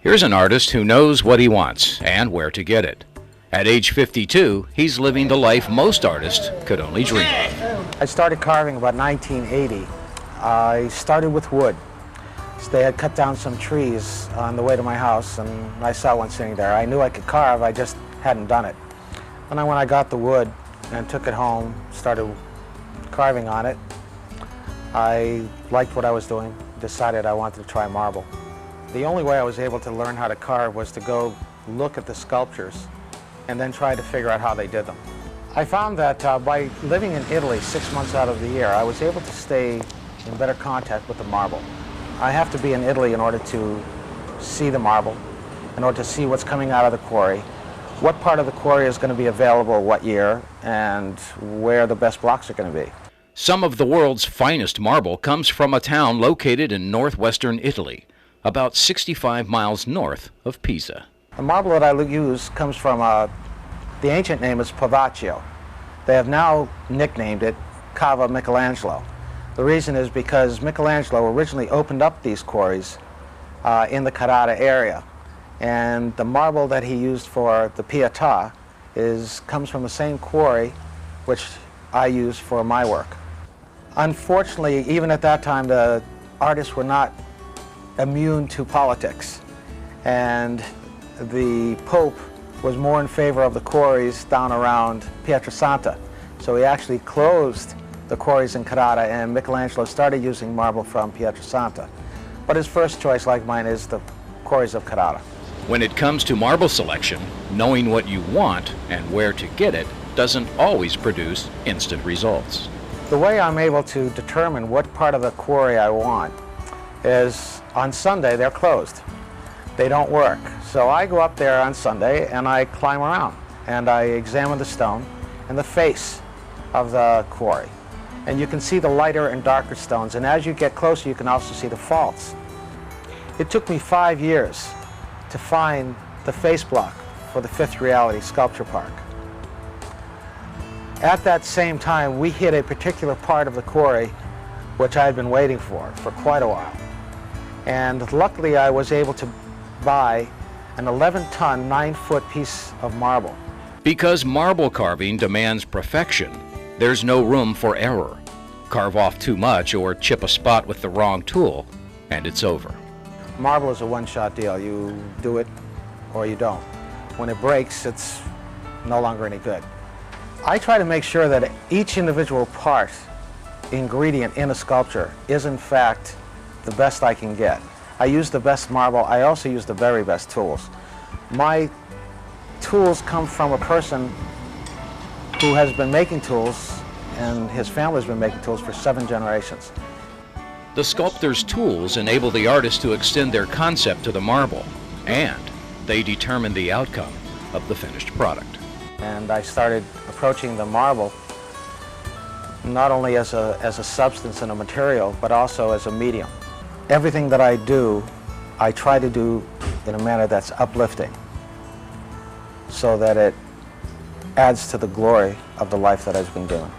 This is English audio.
Here's an artist who knows what he wants and where to get it. At age 52, he's living the life most artists could only dream of. I started carving about 1980. I started with wood. So they had cut down some trees on the way to my house, and I saw one sitting there. I knew I could carve, I just hadn't done it. And then when I got the wood and took it home, started carving on it, I liked what I was doing, decided I wanted to try marble. The only way I was able to learn how to carve was to go look at the sculptures and then try to figure out how they did them. I found that by living in Italy 6 months out of the year, I was able to stay in better contact with the marble. I have to be in Italy in order to see the marble, in order to see what's coming out of the quarry, what part of the quarry is going to be available what year, and where the best blocks are going to be. Some of the world's finest marble comes from a town located in northwestern Italy, about 65 miles north of Pisa. The marble that I use comes from, the ancient name is Pavaccio. They have now nicknamed it Cava Michelangelo. The reason is because Michelangelo originally opened up these quarries in the Carrara area. And the marble that he used for the Pietà comes from the same quarry which I use for my work. Unfortunately, even at that time, the artists were not immune to politics. And the Pope was more in favor of the quarries down around Pietrasanta. So he actually closed the quarries in Carrara, and Michelangelo started using marble from Pietrasanta. But his first choice, like mine, is the quarries of Carrara. When it comes to marble selection, knowing what you want and where to get it doesn't always produce instant results. The way I'm able to determine what part of the quarry I want is on Sunday they're closed. They don't work. So I go up there on Sunday and I climb around and I examine the stone and the face of the quarry. And you can see the lighter and darker stones, and as you get closer you can also see the faults. It took me 5 years to find the face block for the Fifth Reality Sculpture Park. At that same time we hit a particular part of the quarry which I had been waiting for quite a while. And luckily I was able to buy an 11-ton, 9-foot piece of marble. Because marble carving demands perfection, there's no room for error. Carve off too much or chip a spot with the wrong tool, and it's over. Marble is a one-shot deal. You do it or you don't. When it breaks, it's no longer any good. I try to make sure that each individual part, ingredient in a sculpture is in fact the best I can get. I use the best marble. I also use the very best tools. My tools come from a person who has been making tools, and his family has been making tools for 7 generations. The sculptor's tools enable the artist to extend their concept to the marble, and they determine the outcome of the finished product. And I started approaching the marble not only as a substance and a material, but also as a medium. Everything that I do, I try to do in a manner that's uplifting, so that it adds to the glory of the life that I've been doing.